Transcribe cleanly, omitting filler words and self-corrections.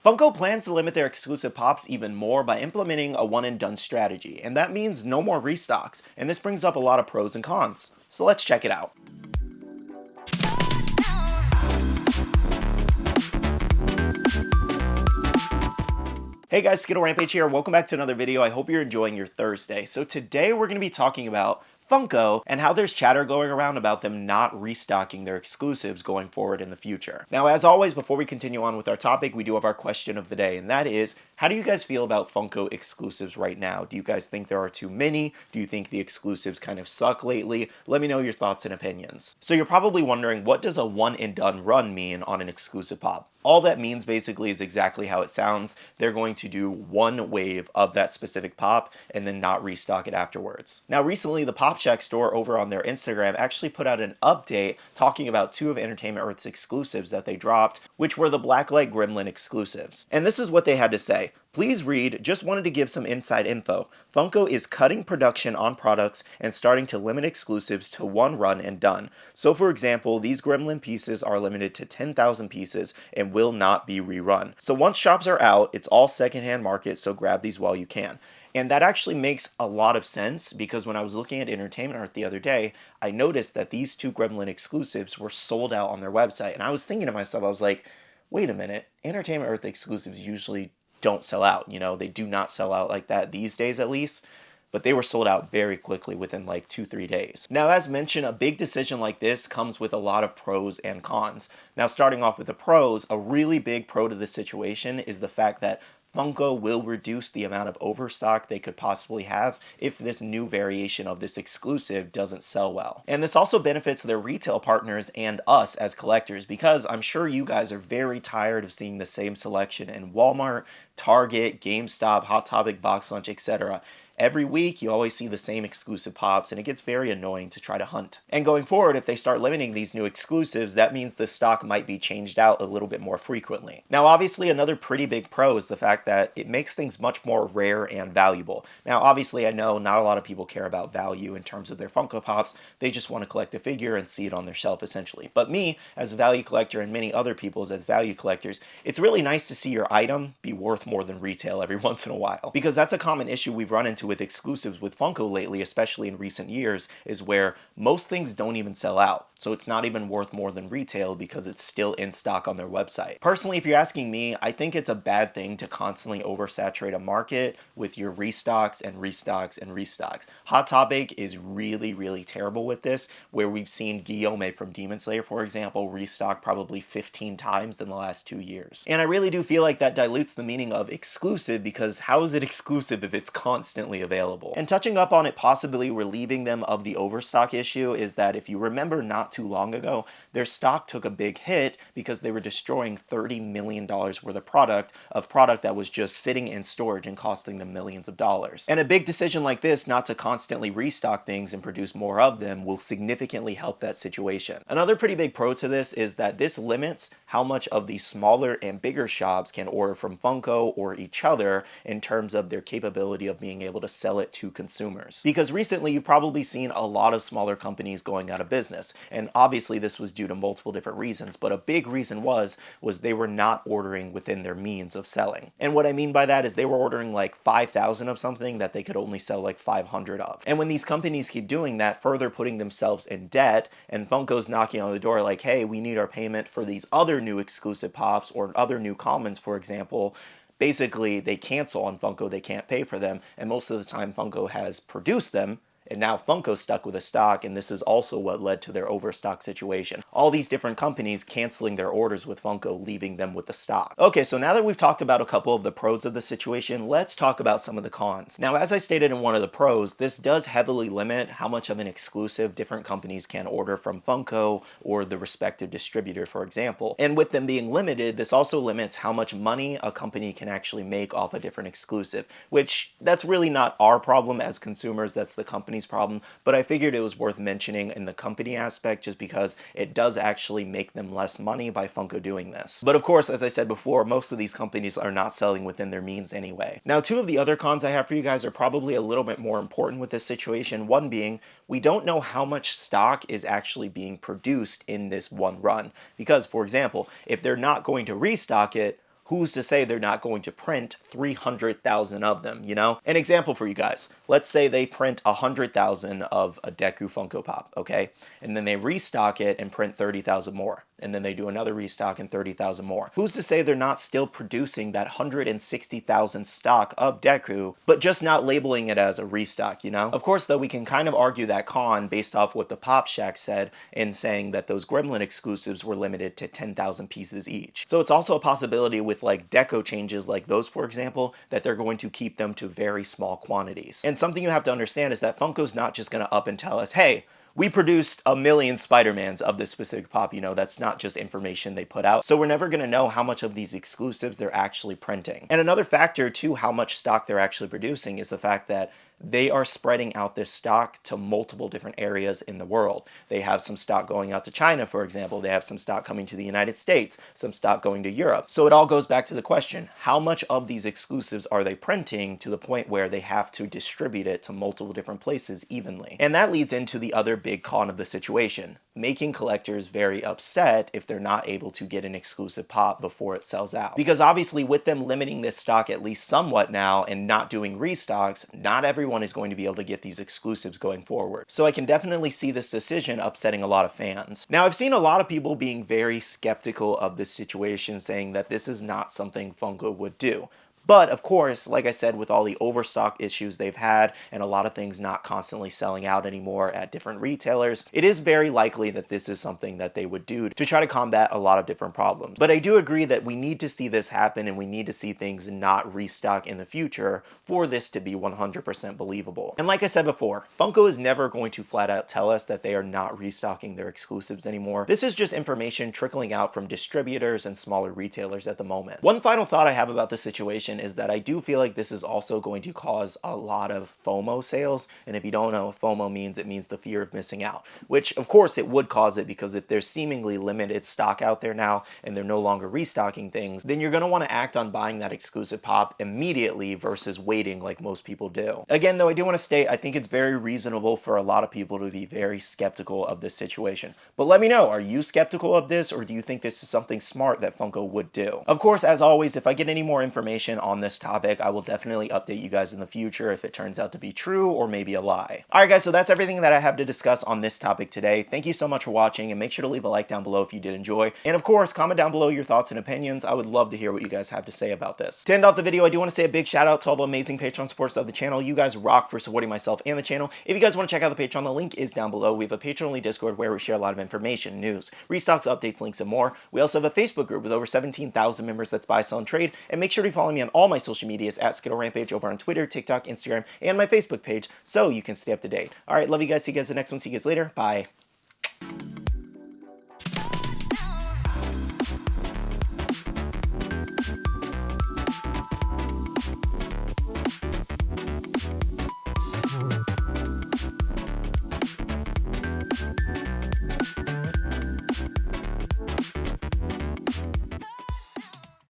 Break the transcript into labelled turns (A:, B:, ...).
A: Funko plans to limit their exclusive pops even more by implementing a one and done strategy, and that means no more restocks, and this brings up a lot of pros and cons. So let's check it out. Hey guys, SkittleRampage here. Welcome back to another video. I hope you're enjoying your Thursday. So today we're going to be talking about Funko and how there's chatter going around about them not restocking their exclusives going forward in the future. Now, as always, before we continue on with our topic, we do have our question of the day, and that is, how do you guys feel about Funko exclusives right now? Do you guys think there are too many? Do you think the exclusives kind of suck lately? Let me know your thoughts and opinions. So you're probably wondering, what does a one and done run mean on an exclusive pop? All that means basically is exactly how it sounds. They're going to do one wave of that specific pop and then not restock it afterwards. Now recently, the Pop Shack store over on their Instagram actually put out an update talking about two of Entertainment Earth's exclusives that they dropped, which were the Blacklight Gremlin exclusives. And this is what they had to say. Please read, just wanted to give some inside info. Funko is cutting production on products and starting to limit exclusives to one run and done. So for example, these Gremlin pieces are limited to 10,000 pieces and will not be rerun. So once shops are out, it's all secondhand market, so grab these while you can. And that actually makes a lot of sense because when I was looking at Entertainment Earth the other day, I noticed that these two Gremlin exclusives were sold out on their website. And I was thinking to myself, I was like, wait a minute, Entertainment Earth exclusives usually don't sell out. You know, they do not sell out like that these days at least. But they were sold out very quickly within like 2-3 days. Now, as mentioned, a big decision like this comes with a lot of pros and cons. Now, starting off with the pros, a really big pro to this situation is the fact that Funko will reduce the amount of overstock they could possibly have if this new variation of this exclusive doesn't sell well. And this also benefits their retail partners and us as collectors, because I'm sure you guys are very tired of seeing the same selection in Walmart, Target, GameStop, Hot Topic, Box Lunch, etc. Every week, you always see the same exclusive pops, and it gets very annoying to try to hunt. And going forward, if they start limiting these new exclusives, that means the stock might be changed out a little bit more frequently. Now, obviously, another pretty big pro is the fact that it makes things much more rare and valuable. Now, obviously, I know not a lot of people care about value in terms of their Funko Pops. They just want to collect the figure and see it on their shelf, essentially. But me, as a value collector, and many other people as value collectors, it's really nice to see your item be worth more than retail every once in a while. Because that's a common issue we've run into with exclusives with Funko lately, especially in recent years, is where most things don't even sell out. So it's not even worth more than retail because it's still in stock on their website. Personally, if you're asking me, I think it's a bad thing to constantly oversaturate a market with your restocks and restocks and restocks. Hot Topic is really, really terrible with this, where we've seen Guillaume from Demon Slayer, for example, restock probably 15 times in the last 2 years. And I really do feel like that dilutes the meaning of exclusive, because how is it exclusive if it's constantly available? And touching up on it possibly relieving them of the overstock issue is that if you remember not too long ago, their stock took a big hit because they were destroying $30 million worth of product that was just sitting in storage and costing them millions of dollars. And a big decision like this, not to constantly restock things and produce more of them, will significantly help that situation. Another pretty big pro to this is that this limits how much of the smaller and bigger shops can order from Funko or each other in terms of their capability of being able to sell it to consumers. Because recently you've probably seen a lot of smaller companies going out of business, and obviously this was due to multiple different reasons, but a big reason was they were not ordering within their means of selling. And what I mean by that is they were ordering like 5,000 of something that they could only sell like 500 of. And when these companies keep doing that, further putting themselves in debt, and Funko's knocking on the door like, hey, we need our payment for these other new exclusive pops or other new commons, for example, basically they cancel on Funko, they can't pay for them, and most of the time Funko has produced them, and now Funko's stuck with a stock, and this is also what led to their overstock situation. All these different companies canceling their orders with Funko, leaving them with the stock. Okay, so now that we've talked about a couple of the pros of the situation, let's talk about some of the cons. Now, as I stated in one of the pros, this does heavily limit how much of an exclusive different companies can order from Funko or the respective distributor, for example. And with them being limited, this also limits how much money a company can actually make off a different exclusive, which that's really not our problem as consumers, that's the company's problem, but I figured it was worth mentioning in the company aspect just because it does actually make them less money by Funko doing this. But of course, as I said before, most of these companies are not selling within their means anyway. Now, two of the other cons I have for you guys are probably a little bit more important with this situation. One being, we don't know how much stock is actually being produced in this one run. Because, for example, if they're not going to restock it, who's to say they're not going to print 300,000 of them, you know? An example for you guys. Let's say they print 100,000 of a Deku Funko Pop, okay? And then they restock it and print 30,000 more. And then they do another restock and 30,000 more. Who's to say they're not still producing that 160,000 stock of Deku, but just not labeling it as a restock, you know? Of course, though, we can kind of argue that con based off what the Pop Shack said in saying that those Gremlin exclusives were limited to 10,000 pieces each. So it's also a possibility with like deco changes like those, for example, that they're going to keep them to very small quantities. And something you have to understand is that Funko's not just going to up and tell us, hey, we produced 1 million Spider-Mans of this specific pop, you know, that's not just information they put out. So we're never gonna know how much of these exclusives they're actually printing. And another factor to how much stock they're actually producing is the fact that they are spreading out this stock to multiple different areas in the world. They have some stock going out to China, for example. They have some stock coming to the United States, some stock going to Europe. So it all goes back to the question, how much of these exclusives are they printing to the point where they have to distribute it to multiple different places evenly? And that leads into the other big con of the situation, making collectors very upset if they're not able to get an exclusive pop before it sells out. Because obviously with them limiting this stock at least somewhat now and not doing restocks, not everyone is going to be able to get these exclusives going forward. So I can definitely see this decision upsetting a lot of fans. Now, I've seen a lot of people being very skeptical of this situation, saying that this is not something Funko would do. But of course, like I said, with all the overstock issues they've had and a lot of things not constantly selling out anymore at different retailers, it is very likely that this is something that they would do to try to combat a lot of different problems. But I do agree that we need to see this happen and we need to see things not restock in the future for this to be 100% believable. And like I said before, Funko is never going to flat out tell us that they are not restocking their exclusives anymore. This is just information trickling out from distributors and smaller retailers at the moment. One final thought I have about the situation is that I do feel like this is also going to cause a lot of FOMO sales. And if you don't know what FOMO means, it means the fear of missing out, which of course it would cause it, because if there's seemingly limited stock out there now and they're no longer restocking things, then you're going to want to act on buying that exclusive pop immediately versus waiting like most people do. Again, though, I do want to state, I think it's very reasonable for a lot of people to be very skeptical of this situation. But let me know, are you skeptical of this, or do you think this is something smart that Funko would do? Of course, as always, if I get any more information on this topic, I will definitely update you guys in the future if it turns out to be true or maybe a lie. Alright guys, so that's everything that I have to discuss on this topic today. Thank you so much for watching, and make sure to leave a like down below if you did enjoy. And of course, comment down below your thoughts and opinions. I would love to hear what you guys have to say about this. To end off the video, I do want to say a big shout out to all the amazing Patreon supporters of the channel. You guys rock for supporting myself and the channel. If you guys want to check out the Patreon, the link is down below. We have a Patreon-only Discord where we share a lot of information, news, restocks, updates, links, and more. We also have a Facebook group with over 17,000 members that's buy, sell, and trade. And make sure to follow me on all my social medias at SkittleRampage over on Twitter, TikTok, Instagram, and my Facebook page so you can stay up to date. Alright, love you guys. See you guys in the next one. See you guys later. Bye.